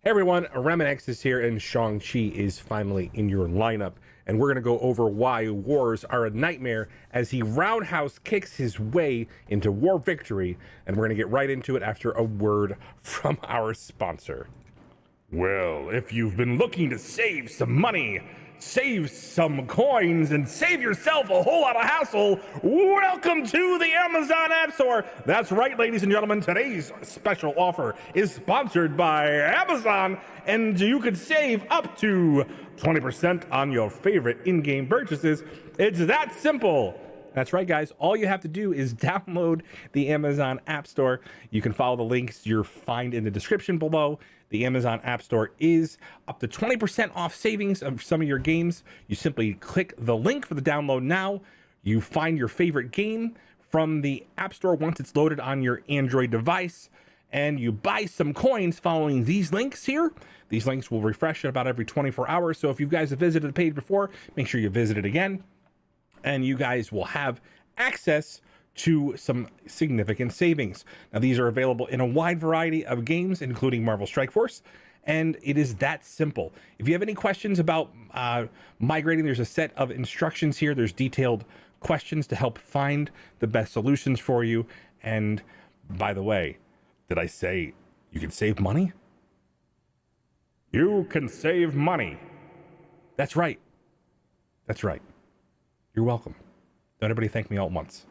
Hey everyone, RemanX is here and Shang Chi is finally in your lineup. And we're going to go over why wars are a nightmare as he roundhouse kicks his way into war victory. And we're going to get right into it after a word from our sponsor. Well, if you've been looking to save some money, save some coins, and save yourself a whole lot of hassle, welcome to the Amazon App Store. That's right, ladies and gentlemen, today's special offer is sponsored by Amazon, and you could save up to 20% on your favorite in-game purchases. It's that simple. That's right, guys. All you have to do is download the Amazon App Store. You can follow the links you'll find in the description below. The Amazon App Store is up to 20% off savings of some of your games. You simply click the link for the download now. You find your favorite game from the App Store once it's loaded on your Android device, and you buy some coins following these links here. These links will refresh about every 24 hours. So if you guys have visited the page before, make sure you visit it again, and you guys will have access to some significant savings. Now, these are available in a wide variety of games, including Marvel Strike Force, and it is that simple. If you have any questions about migrating, there's a set of instructions here. There's detailed questions to help find the best solutions for you. And by the way, did I say you can save money? You can save money. That's right. That's right. You're welcome. Don't everybody thank me all at once.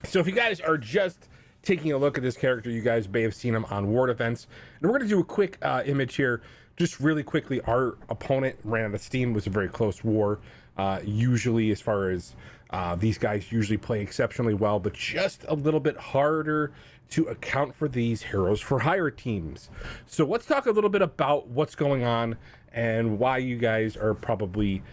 So if you guys are just taking a look at this character, you guys may have seen him on Ward events. And we're going to do a quick image here. Just really quickly, our opponent ran out of steam. It was a very close war. Usually, as far as these guys usually play exceptionally well, but just a little bit harder to account for these Heroes for Hire teams. So let's talk a little bit about what's going on and why you guys are probably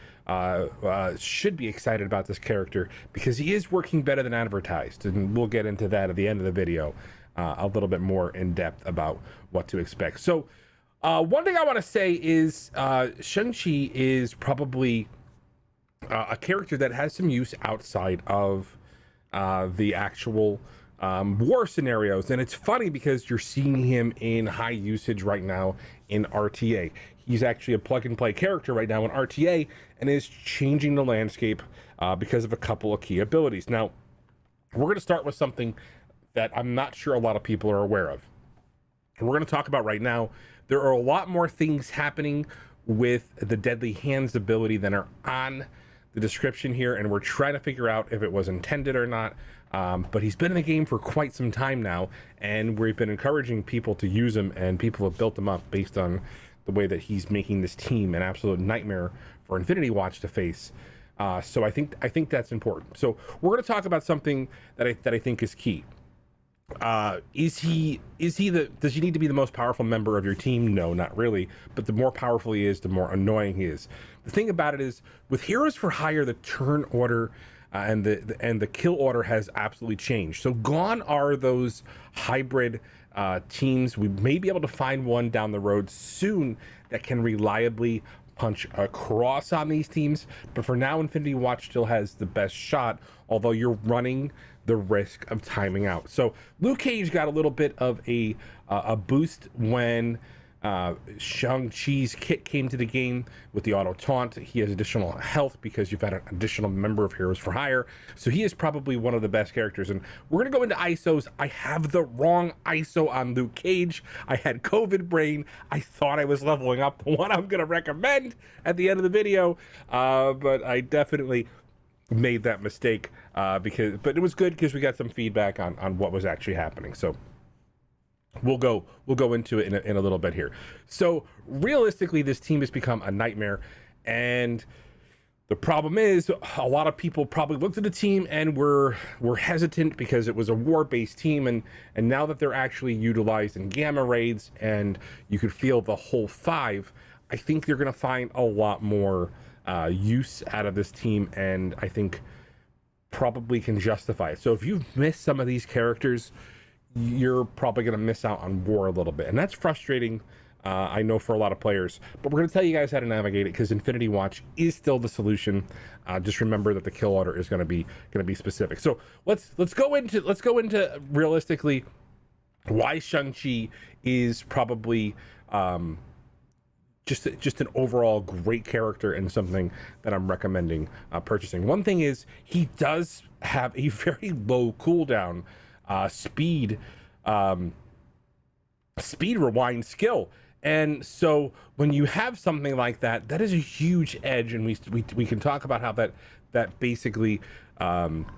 should be excited about this character, because he is working better than advertised, and we'll get into that at the end of the video a little bit more in depth about what to expect. So one thing I want to say is Shang-Chi is probably a character that has some use outside of the actual war scenarios, and it's funny because you're seeing him in high usage right now in RTA. He's actually a plug and play character right now in RTA and is changing the landscape because of a couple of key abilities. Now, we're going to start with something that I'm not sure a lot of people are aware of. We're going to talk about right now. There are a lot more things happening with the Deadly Hands ability than are on the description here, and we're trying to figure out if it was intended or not. But he's been in the game for quite some time now, and we've been encouraging people to use him, and people have built him up based on the way that he's making this team an absolute nightmare for Infinity Watch to face. So I think that's important. So we're going to talk about something that I think is key. Does he need to be the most powerful member of your team? No, not really. But the more powerful he is, the more annoying he is. The thing about it is, with Heroes for Hire, the turn order and the kill order has absolutely changed. So gone are those hybrid teams. We may be able to find one down the road soon that can reliably punch across on these teams, but for now, Infinity Watch still has the best shot, although you're running the risk of timing out. So Luke Cage got a little bit of a boost when Shang-Chi's kit came to the game with the auto taunt. He has additional health because you've had an additional member of Heroes for Hire. So he is probably one of the best characters. And we're going to go into ISOs. I have the wrong ISO on Luke Cage. I had COVID brain. I thought I was leveling up the one I'm going to recommend at the end of the video. But I definitely made that mistake but it was good because we got some feedback on what was actually happening. So we'll go into it in a little bit here. So realistically, this team has become a nightmare, and the problem is a lot of people probably looked at the team and were hesitant because it was a war-based team, and now that they're actually utilized in gamma raids and you could feel the whole five, I think you're going to find a lot more use out of this team, and I think probably can justify it. So if you've missed some of these characters, you're probably going to miss out on war a little bit, and that's frustrating, I know, for a lot of players. But we're going to tell you guys how to navigate it, because Infinity Watch is still the solution. Just remember that the kill order is going to be specific. So let's go into realistically why Shang-Chi is probably just an overall great character and something that I'm recommending purchasing. One thing is he does have a very low cooldown speed rewind skill. And so when you have something like that, that is a huge edge, and we can talk about how that basically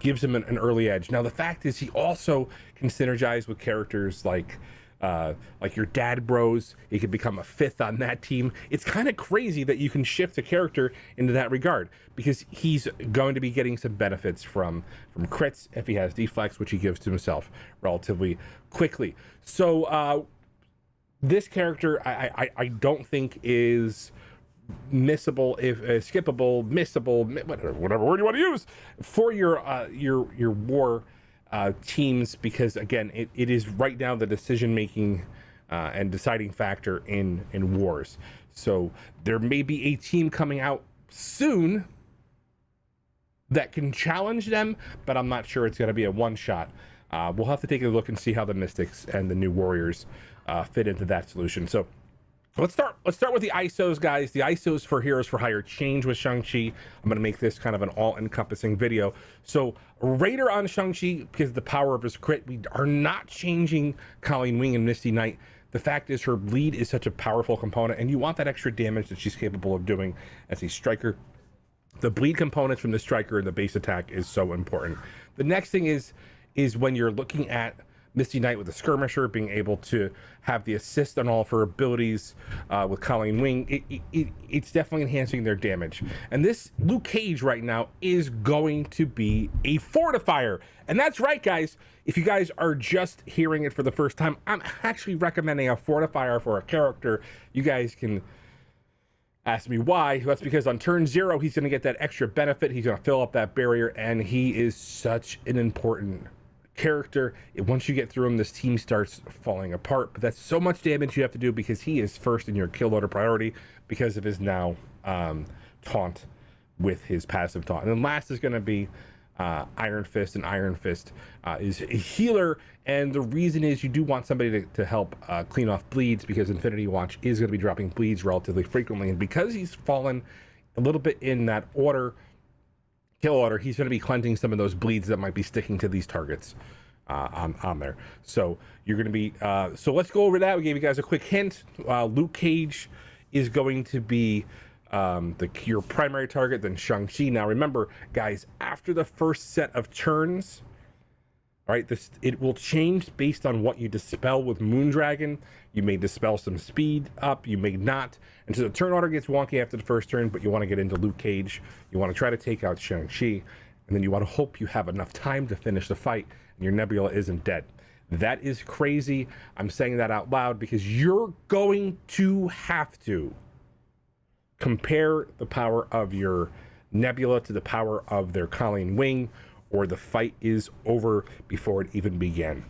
gives him an early edge. Now the fact is he also can synergize with characters like your dad bros. He could become a fifth on that team. It's kind of crazy that you can shift a character into that regard, because he's going to be getting some benefits from crits if he has deflex, which he gives to himself relatively quickly. So this character I don't think is missable, if skippable, missable, whatever word you want to use for your war teams, because again it is right now the decision making and deciding factor in wars. So there may be a team coming out soon that can challenge them, but I'm not sure it's going to be a one shot. We'll have to take a look and see how the Mystics and the new Warriors fit into that solution. So let's start with the ISOs, guys. The ISOs for Heroes for Hire change with Shang-Chi. I'm going to make this kind of an all-encompassing video. So Raider on Shang-Chi, because of the power of his crit, we are not changing Colleen Wing and Misty Knight. The fact is her bleed is such a powerful component, and you want that extra damage that she's capable of doing as a striker. The bleed components from the striker and the base attack is so important. The next thing is when you're looking at Misty Knight with the Skirmisher, being able to have the assist on all of her abilities with Colleen Wing, it's definitely enhancing their damage. And this Luke Cage right now is going to be a fortifier. And that's right, guys. If you guys are just hearing it for the first time, I'm actually recommending a fortifier for a character. You guys can ask me why. That's because on turn 0, he's going to get that extra benefit. He's going to fill up that barrier, and he is such an important character. Once you get through him, this team starts falling apart, but that's so much damage you have to do because he is first in your kill order priority because of his now taunt with his passive taunt. And then last is going to be Iron Fist, and Iron Fist is a healer, and the reason is you do want somebody to help clean off bleeds, because Infinity Watch is going to be dropping bleeds relatively frequently, and because he's fallen a little bit in that kill order, he's going to be cleansing some of those bleeds that might be sticking to these targets on there. So you're going to be so let's go over that. We gave you guys a quick hint. Luke Cage is going to be your primary target, then Shang-Chi. Now remember, guys, after the first set of turns, all right, it will change based on what you dispel with Moondragon. You may dispel some speed up, you may not. And so the turn order gets wonky after the first turn, but you want to get into Luke Cage. You want to try to take out Shang-Chi, and then you want to hope you have enough time to finish the fight and your Nebula isn't dead. That is crazy. I'm saying that out loud because you're going to have to compare the power of your Nebula to the power of their Colleen Wing, or the fight is over before it even began.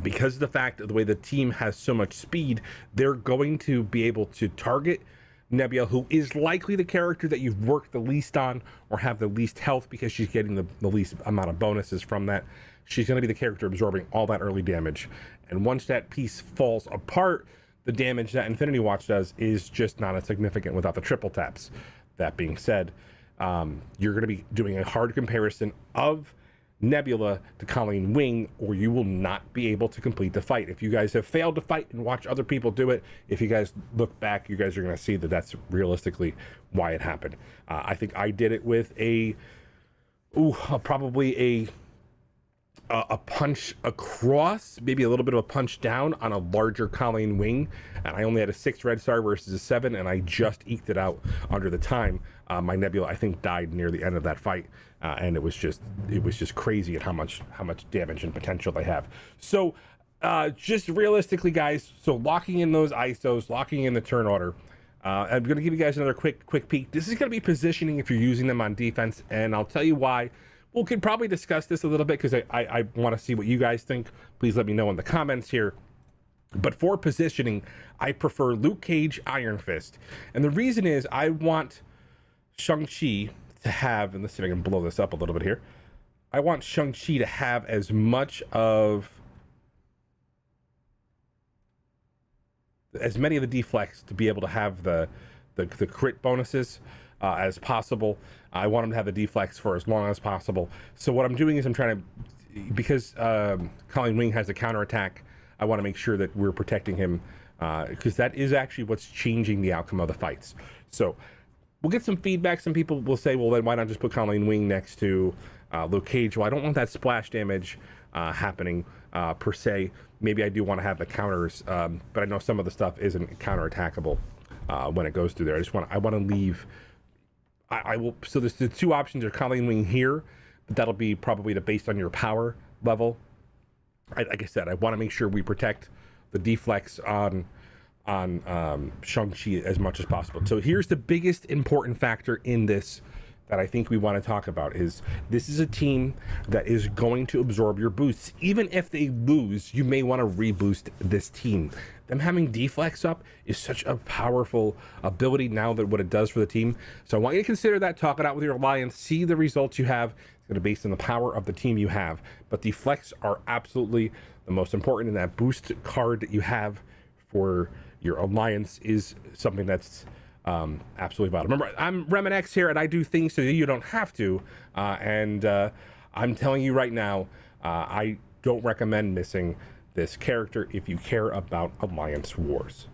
Because of the fact of the way the team has so much speed, they're going to be able to target Nebula, who is likely the character that you've worked the least on or have the least health, because she's getting the least amount of bonuses from that. She's going to be the character absorbing all that early damage. And once that piece falls apart, the damage that Infinity Watch does is just not as significant without the triple taps. That being said, you're going to be doing a hard comparison of Nebula to Colleen Wing, or you will not be able to complete the fight. If you guys have failed to fight and watch other people do it, if you guys look back, you guys are going to see that that's realistically why it happened. I think I did it with probably a punch across, maybe a little bit of a punch down on a larger Colleen Wing, and I only had a 6 red star versus a 7, and I just eked it out under the time. My Nebula, I think, died near the end of that fight, and it was just crazy at how much damage and potential they have. So just realistically, guys, so locking in those ISOs, locking in the turn order, I'm going to give you guys another quick peek. This is going to be positioning if you're using them on defense, and I'll tell you why. We could probably discuss this a little bit because I want to see what you guys think. Please let me know in the comments here. But for positioning, I prefer Luke Cage, Iron Fist. And the reason is I want Shang-Chi to have, and let's see if I can blow this up a little bit here. I want Shang-Chi to have as much of as many of the deflects to be able to have the crit bonuses as possible. I want him to have the deflects for as long as possible. So what I'm doing is I'm trying to, because Colleen Wing has a counterattack, I want to make sure that we're protecting him, because that is actually what's changing the outcome of the fights. So we'll get some feedback. Some people will say, well, then why not just put Colleen Wing next to Luke Cage? Well, I don't want that splash damage happening per se. Maybe I do want to have the counters, but I know some of the stuff isn't counterattackable when it goes through there. I want to leave. I will. So there's the two options are Colleen Wing here, but that'll be probably based on your power level. Like I said, I want to make sure we protect the deflects on Shang-Chi as much as possible. So here's the biggest important factor in this that I think we want to talk about is this is a team that is going to absorb your boosts. Even if they lose, you may want to reboost this team. Them having deflects up is such a powerful ability now that what it does for the team. So I want you to consider that, talk it out with your alliance, see the results you have. It's going to be based on the power of the team you have. But deflects are absolutely the most important, and that boost card that you have for your alliance is something that's absolutely vital. Remember, I'm RemanX here, and I do things so that you don't have to. I'm telling you right now, I don't recommend missing this character if you care about alliance wars.